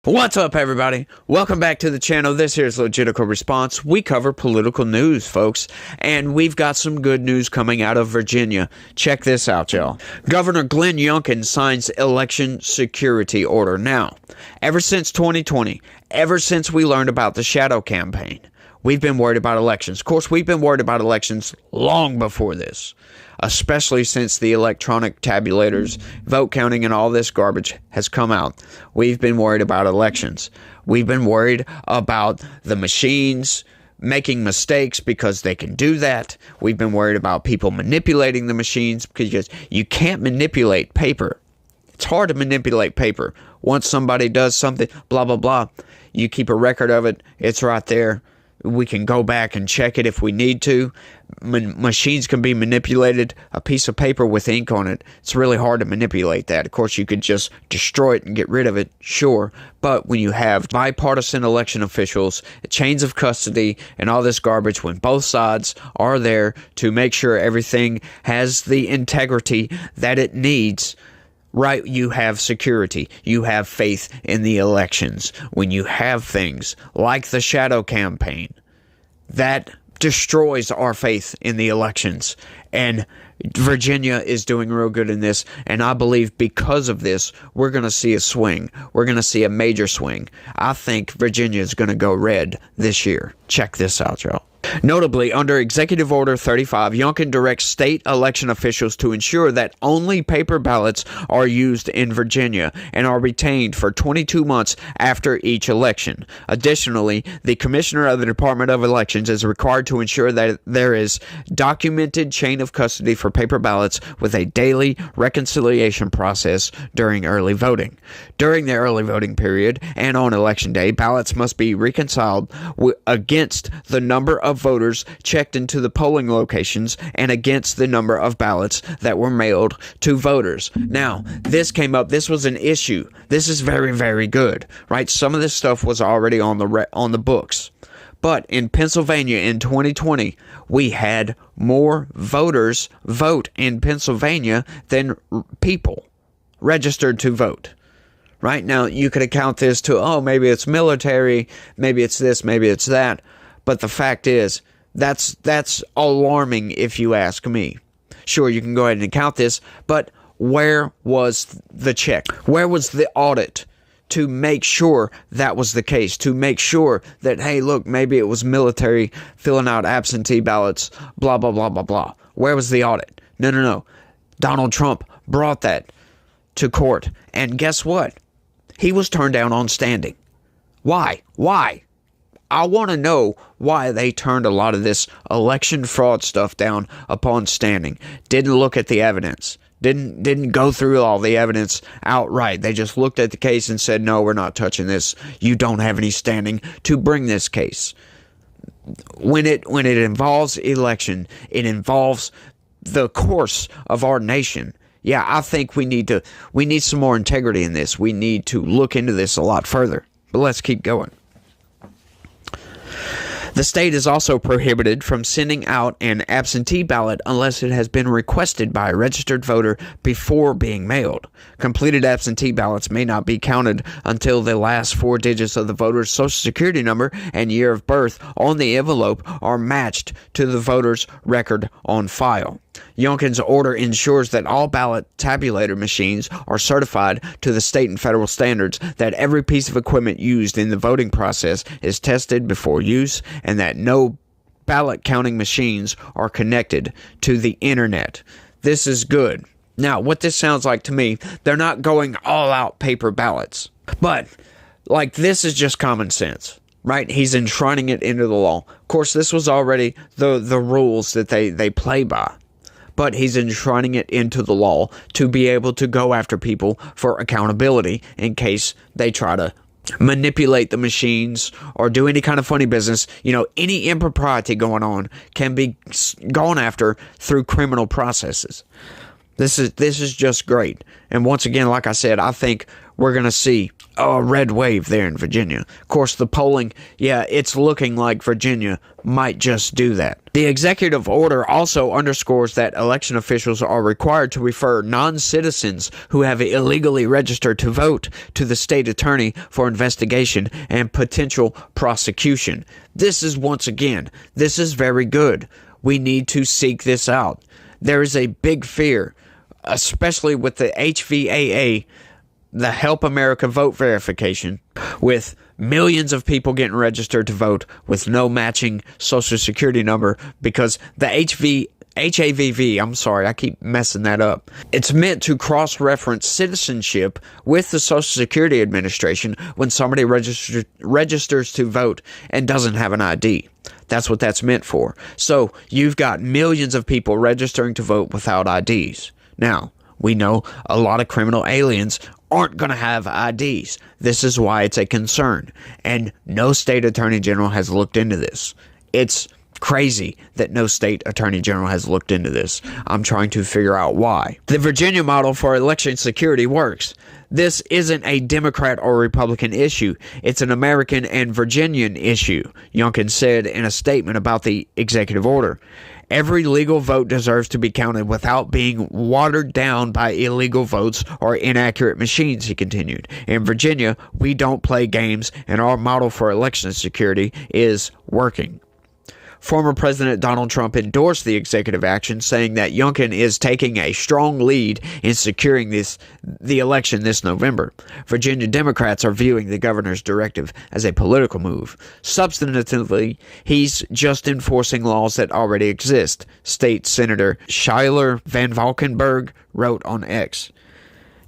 What's up, everybody? Welcome back to the channel. This here is Logical Response. We cover political news, folks, and we've got some good news coming out of Virginia. Check this out, y'all. Governor Glenn Youngkin signs election security order. Now, ever since 2020, ever since we learned about the shadow campaign, we've been worried about elections. Of course, we've been worried about elections long before this, especially since the electronic tabulators, vote counting, and all this garbage has come out. We've been worried about elections. We've been worried about the machines making mistakes because they can do that. We've been worried about people manipulating the machines because you can't manipulate paper. It's hard to manipulate paper. Once somebody does something, blah, blah, blah, you keep a record of it. It's right there. We can go back and check it if we need to. Machines can be manipulated. A piece of paper with ink on it, it's really hard to manipulate that. Of course, you could just destroy it and get rid of it, sure. But when you have bipartisan election officials, chains of custody, and all this garbage, when both sides are there to make sure everything has the integrity that it needs, right, you have security. You have faith in the elections. When you have things like the shadow campaign, that destroys our faith in the elections. And Virginia is doing real good in this. And I believe because of this, we're going to see a swing. We're going to see a major swing. I think Virginia is going to go red this year. Check this out, y'all. Notably, under Executive Order 35, Youngkin directs state election officials to ensure that only paper ballots are used in Virginia and are retained for 22 months after each election. Additionally, the Commissioner of the Department of Elections is required to ensure that there is documented chain of custody for paper ballots with a daily reconciliation process during early voting. During the early voting period and on Election Day, ballots must be reconciled against the number of voters checked into the polling locations and against the number of ballots that were mailed to voters. Now, this came up. This was an issue. This is very, very good, right? Some of this stuff was already on the books. But in Pennsylvania in 2020, we had more voters vote in Pennsylvania than people registered to vote. Right now, you could account this to, oh, maybe it's military, maybe it's this, maybe it's that. But the fact is, that's alarming if you ask me. Sure, you can go ahead and count this, but where was the check? Where was the audit to make sure that was the case? To make sure that, hey, look, maybe it was military filling out absentee ballots, blah, blah, blah, blah, blah. Where was the audit? No. Donald Trump brought that to court. And guess what? He was turned down on standing. Why? I want to know why they turned a lot of this election fraud stuff down upon standing. Didn't look at the evidence. Didn't go through all the evidence outright. They just looked at the case and said, no, we're not touching this. You don't have any standing to bring this case. When it involves election, it involves the course of our nation. Yeah, I think we need some more integrity in this. We need to look into this a lot further. But let's keep going. The state is also prohibited from sending out an absentee ballot unless it has been requested by a registered voter before being mailed. Completed absentee ballots may not be counted until the last 4 digits of the voter's social security number and year of birth on the envelope are matched to the voter's record on file. Youngkin's order ensures that all ballot tabulator machines are certified to the state and federal standards, that every piece of equipment used in the voting process is tested before use, and that no ballot counting machines are connected to the internet. This is good. Now, what this sounds like to me, they're not going all out paper ballots, but like this is just common sense. Right? He's enshrining it into the law. Of course, this was already the rules that they play by. But he's enshrining it into the law to be able to go after people for accountability in case they try to manipulate the machines or do any kind of funny business. You know, any impropriety going on can be gone after through criminal processes. This is just great. And once again, like I said, I think we're going to see a red wave there in Virginia. Of course, the polling, yeah, it's looking like Virginia might just do that. The executive order also underscores that election officials are required to refer non-citizens who have illegally registered to vote to the state attorney for investigation and potential prosecution. This is, once again, this is very good. We need to seek this out. There is a big fear, especially with the HVAA, the Help America Vote verification, with millions of people getting registered to vote with no matching social security number because the HAVV, I'm sorry, I keep messing that up. It's meant to cross-reference citizenship with the Social Security Administration when somebody registers to vote and doesn't have an ID. That's what that's meant for. So you've got millions of people registering to vote without IDs. Now, we know a lot of criminal aliens aren't going to have IDs. This is why it's a concern. And no state attorney general has looked into this. It's crazy that no state attorney general has looked into this. I'm trying to figure out why. The Virginia model for election security works. This isn't a Democrat or Republican issue. It's an American and Virginian issue, Youngkin said in a statement about the executive order. Every legal vote deserves to be counted without being watered down by illegal votes or inaccurate machines, he continued. In Virginia, we don't play games, and our model for election security is working. Former President Donald Trump endorsed the executive action, saying that Youngkin is taking a strong lead in securing the election this November. Virginia Democrats are viewing the governor's directive as a political move. Substantively, he's just enforcing laws that already exist, State Senator Schuyler Van Valkenburg wrote on X.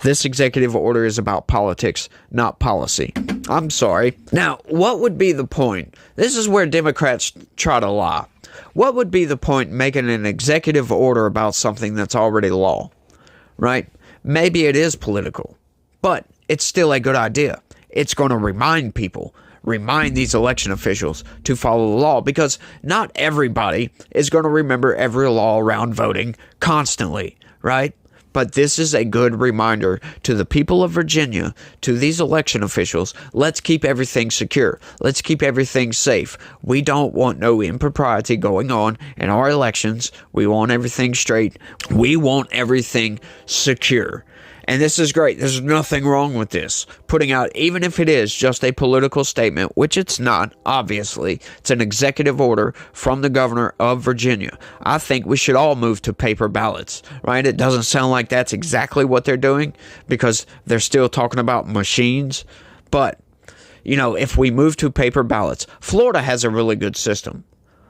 This executive order is about politics, not policy. I'm sorry. Now, what would be the point? This is where Democrats try to lie. What would be the point making an executive order about something that's already law? Right? Maybe it is political, but it's still a good idea. It's going to remind these election officials to follow the law, because not everybody is going to remember every law around voting constantly, right? But this is a good reminder to the people of Virginia, to these election officials, let's keep everything secure. Let's keep everything safe. We don't want no impropriety going on in our elections. We want everything straight. We want everything secure. And this is great. There's nothing wrong with this. Putting out, even if it is just a political statement, which it's not, obviously, it's an executive order from the governor of Virginia. I think we should all move to paper ballots, right? It doesn't sound like that's exactly what they're doing, because they're still talking about machines. But, you know, if we move to paper ballots, Florida has a really good system.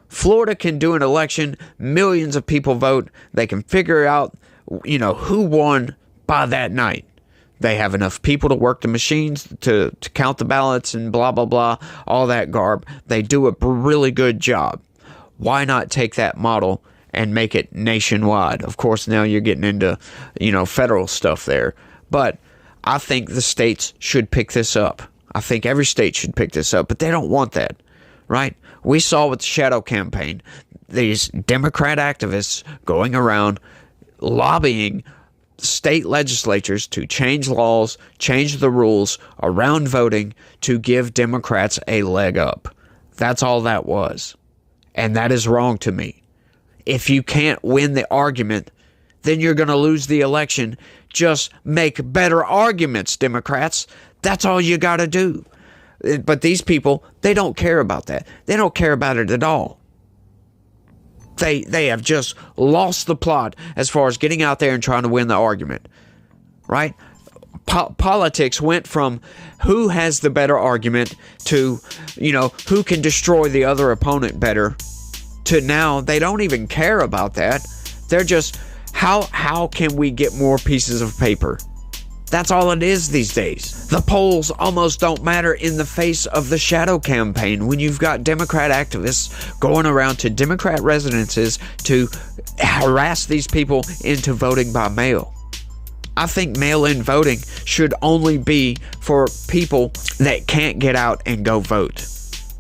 Florida can do an election, millions of people vote, they can figure out, you know, who won by that night. They have enough people to work the machines to count the ballots and blah, blah, blah, all that garb. They do a really good job. Why not take that model and make it nationwide? Of course, now you're getting into, you know, federal stuff there. But I think the states should pick this up. I think every state should pick this up, but they don't want that, right? We saw with the shadow campaign, these Democrat activists going around lobbying state legislatures to change laws, change the rules around voting to give Democrats a leg up. That's all that was. And that is wrong to me. If you can't win the argument, then you're going to lose the election. Just make better arguments, Democrats. That's all you got to do. But these people, they don't care about that. They don't care about it at all. They have just lost the plot as far as getting out there and trying to win the argument, right? Politics went from who has the better argument to, you know, who can destroy the other opponent better, to now they don't even care about that. They're just, how can we get more pieces of paper? That's all it is these days. The polls almost don't matter in the face of the shadow campaign when you've got Democrat activists going around to Democrat residences to harass these people into voting by mail. I think mail-in voting should only be for people that can't get out and go vote.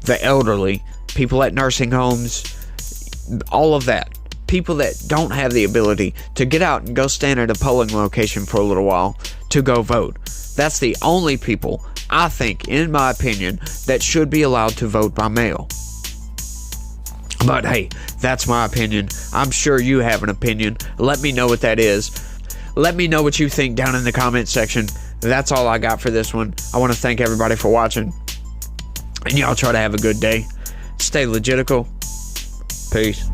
The elderly, people at nursing homes, all of that. People that don't have the ability to get out and go stand at a polling location for a little while to go vote. That's the only people I think, in my opinion, that should be allowed to vote by mail. But hey, that's my opinion. I'm sure you have an opinion. Let me know what that is. Let me know what you think down in the comment section. That's all I got for this one. I want to thank everybody for watching. And y'all try to have a good day. Stay legitical. Peace.